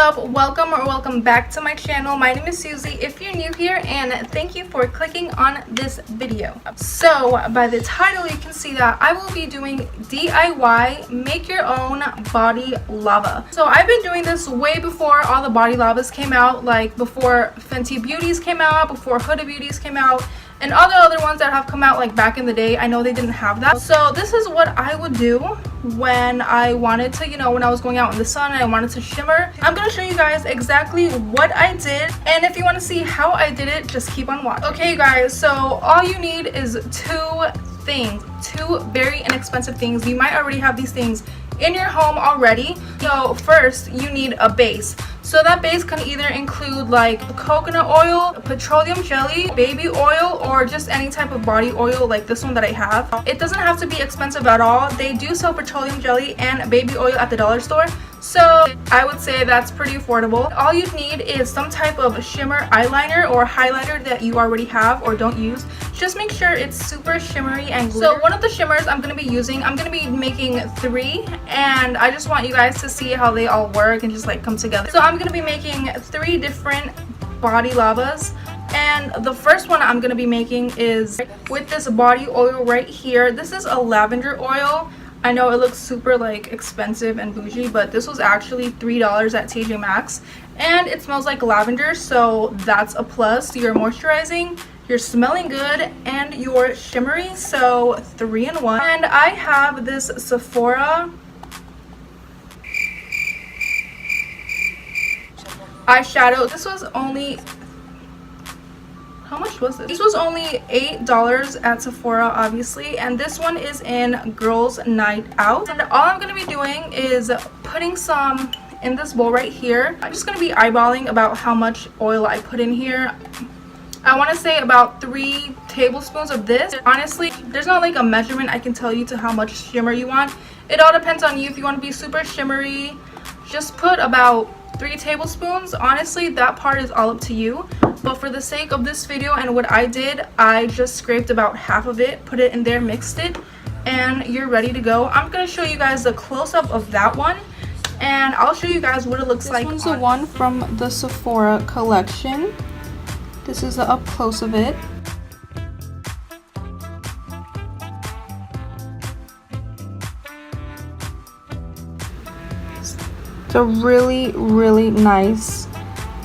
up? Welcome or welcome back to my channel. My name is Susie if you're new here, and thank you for clicking on this video. So by the title you can see that I will be doing DIY make your own body lava. So I've been doing this way before all the body lavas came out, like before Fenty Beauties came out, before Huda Beauties came out, and all the other ones that have come out like back in the day. I know they didn't have that. So this is what I would do when I wanted to, when I was going out in the sun and I wanted to shimmer. I'm going to show you guys exactly what I did, and if you want to see how I did it, just keep on watching. Okay you guys, so all you need is two very inexpensive things. You might already have these things in your home already. So first you need a base. So that base can either include like coconut oil, petroleum jelly, baby oil, or just any type of body oil like this one that I have. It doesn't have to be expensive at all. They do sell petroleum jelly and baby oil at the dollar store, so I would say that's pretty affordable. All you need is some type of shimmer eyeliner or highlighter that you already have or don't use. Just make sure it's super shimmery and glitter. So one of the shimmers I'm going to be using, I'm going to be making 3, and I just want you guys to see how they all work and just like come together. So I'm going to be making 3 different body lavas, and the first one I'm going to be making is with this body oil right here. This is a lavender oil. I know it looks super like expensive and bougie, but this was actually $3 at TJ Maxx, and it smells like lavender, so that's a plus. You're moisturizing, you're smelling good, and you're shimmery, so 3 in 1. And I have this SEPHORA eyeshadow. This was only, how much was this? This was only $8 at Sephora, obviously, and this one is in Girls Night Out. And all I'm going to be doing is putting some in this bowl right here. I'm just going to be eyeballing about how much oil I put in here. I want to say about 3 tablespoons of this. Honestly, there's not like a measurement I can tell you to how much shimmer you want. It all depends on you. If you want to be super shimmery, just put about 3 tablespoons. Honestly, that part is all up to you, but for the sake of this video and what I did, I just scraped about half of it, put it in there, mixed it, and you're ready to go. I'm going to show you guys the close-up of that one, and I'll show you guys what it looks like. This one's the one from the Sephora collection. This is the up close of it. It's a really nice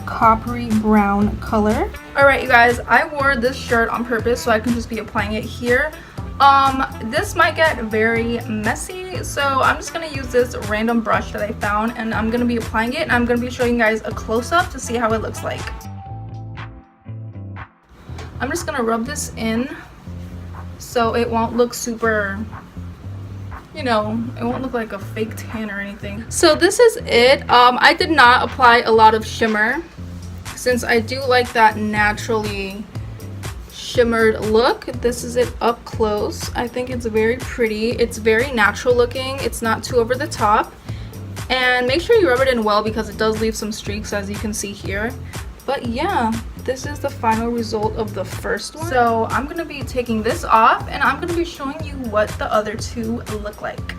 coppery brown color. Alright you guys, I wore this shirt on purpose so I can just be applying it here. This might get very messy, so I'm just going to use this random brush that I found, and I'm going to be applying it, and I'm going to be showing you guys a close-up to see how it looks like. I'm just going to rub this in so it won't look super, it won't look like a fake tan or anything. So this is it. I did not apply a lot of shimmer since I do like that naturally shimmered look. This is it up close. I think it's very pretty. It's very natural looking. It's not too over the top. And make sure you rub it in well because it does leave some streaks, as you can see here. But yeah, this is the final result of the first one. So I'm going to be taking this off, and I'm going to be showing you what the other 2 look like.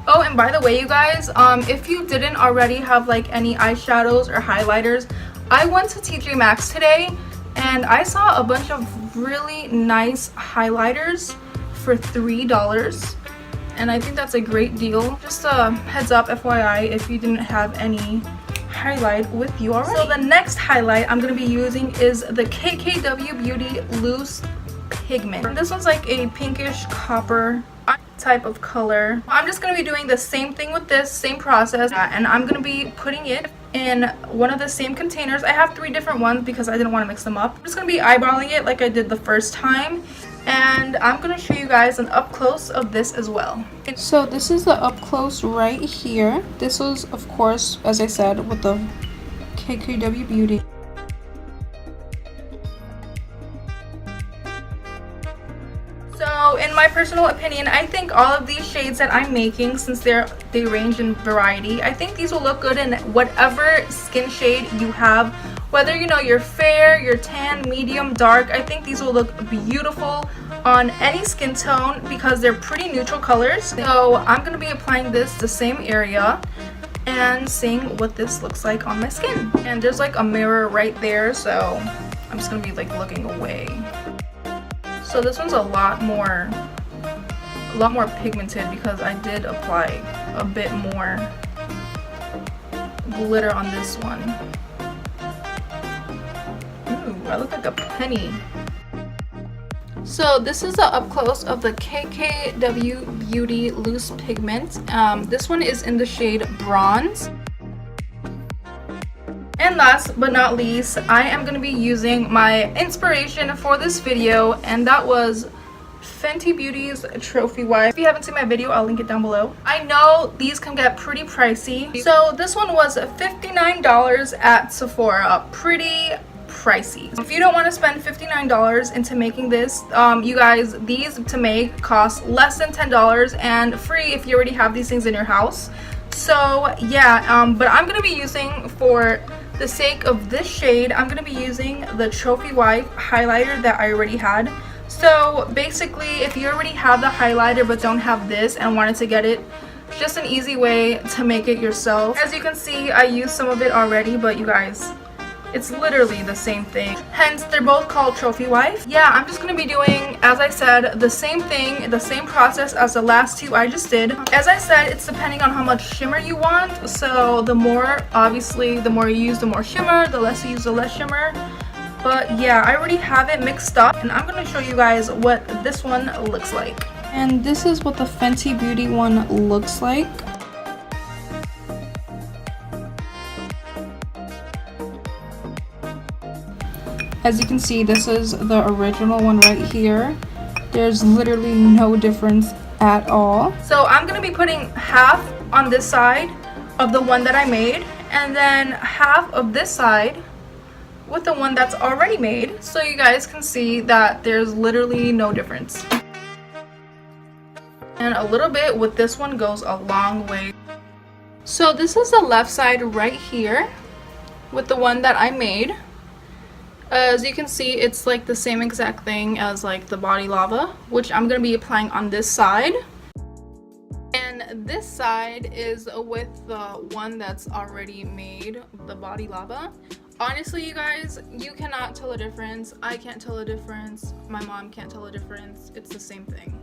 Oh, and by the way you guys, if you didn't already have like any eyeshadows or highlighters, I went to TJ Maxx today and I saw a bunch of really nice highlighters for $3, and I think that's a great deal. Just a heads up, FYI, if you didn't have any highlight with you already. So the next highlight I'm going to be using is the KKW Beauty Loose Pigment. This one's like a pinkish copper type of color. I'm just going to be doing the same thing with this, same process, and I'm going to be putting it in one of the same containers. I have 3 different ones because I didn't want to mix them up. I'm just going to be eyeballing it like I did the first time, and I'm going to show you guys an up close of this as well. So this is the up close right here. This was, of course, as I said, with the KKW Beauty. So in my personal opinion, I think all of these shades that I'm making, since they range in variety, I think these will look good in whatever skin shade you have. Whether you're fair, you're tan, medium, dark, I think these will look beautiful on any skin tone because they're pretty neutral colors. So I'm going to be applying this the same area, and seeing what this looks like on my skin. And there's like a mirror right there, so I'm just gonna be like looking away. So this one's a lot more pigmented because I did apply a bit more glitter on this one. Ooh, I look like a penny. So this is the up close of the KKW Beauty Loose Pigment. This one is in the shade Bronze. And last but not least, I am going to be using my inspiration for this video, and that was Fenty Beauty's Trophy Wife. If you haven't seen my video, I'll link it down below. I know these can get pretty pricey. So this one was $59 at Sephora. Pretty pricey. If you don't want to spend $59 into making this, you guys, these to make cost less than $10 and free if you already have these things in your house. So yeah, but I'm going to be using, for the sake of this shade, I'm going to be using the Trophy Wife highlighter that I already had. So basically, if you already have the highlighter but don't have this and wanted to get it, it's just an easy way to make it yourself. As you can see, I used some of it already, but you guys, it's literally the same thing. Hence, they're both called Trophy Wife. Yeah, I'm just going to be doing, as I said, the same thing, the same process as the last two I just did. As I said, it's depending on how much shimmer you want. So the more, obviously, the more you use, the more shimmer. The less you use, the less shimmer. But yeah, I already have it mixed up, and I'm going to show you guys what this one looks like. And this is what the Fenty Beauty one looks like. As you can see, this is the original one right here. There's literally no difference at all. So I'm going to be putting half on this side of the one that I made, and then half of this side with the one that's already made, so you guys can see that there's literally no difference. And a little bit with this one goes a long way. So this is the left side right here with the one that I made. As you can see, it's like the same exact thing as like the Body Lava, which I'm going to be applying on this side. And this side is with the one that's already made, the Body Lava. Honestly, you guys, you cannot tell a difference. I can't tell a difference. My mom can't tell a difference. It's the same thing.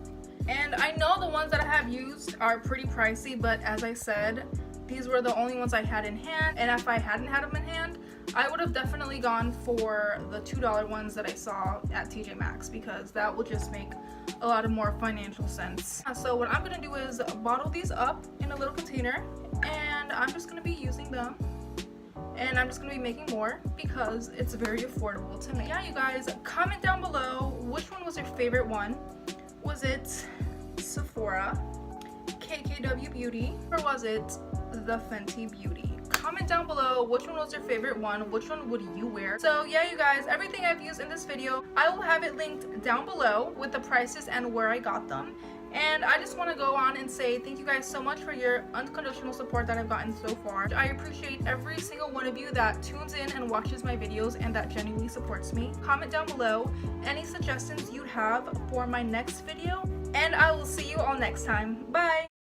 And I know the ones that I have used are pretty pricey, but as I said, these were the only ones I had in hand. And if I hadn't had them in hand, I would have definitely gone for the $2 ones that I saw at TJ Maxx, because that will just make a lot of more financial sense. So what I'm going to do is bottle these up in a little container, and I'm just going to be using them. And I'm just going to be making more because it's very affordable to me. Yeah, you guys, comment down below which one was your favorite one. Was it Sephora, KKW Beauty, or was it the Fenty Beauty? Comment down below which one was your favorite one, which one would you wear. So yeah, you guys, everything I've used in this video, I will have it linked down below with the prices and where I got them. And I just want to go on and say thank you guys so much for your unconditional support that I've gotten so far. I appreciate every single one of you that tunes in and watches my videos and that genuinely supports me. Comment down below any suggestions you have for my next video, and I will see you all next time. Bye!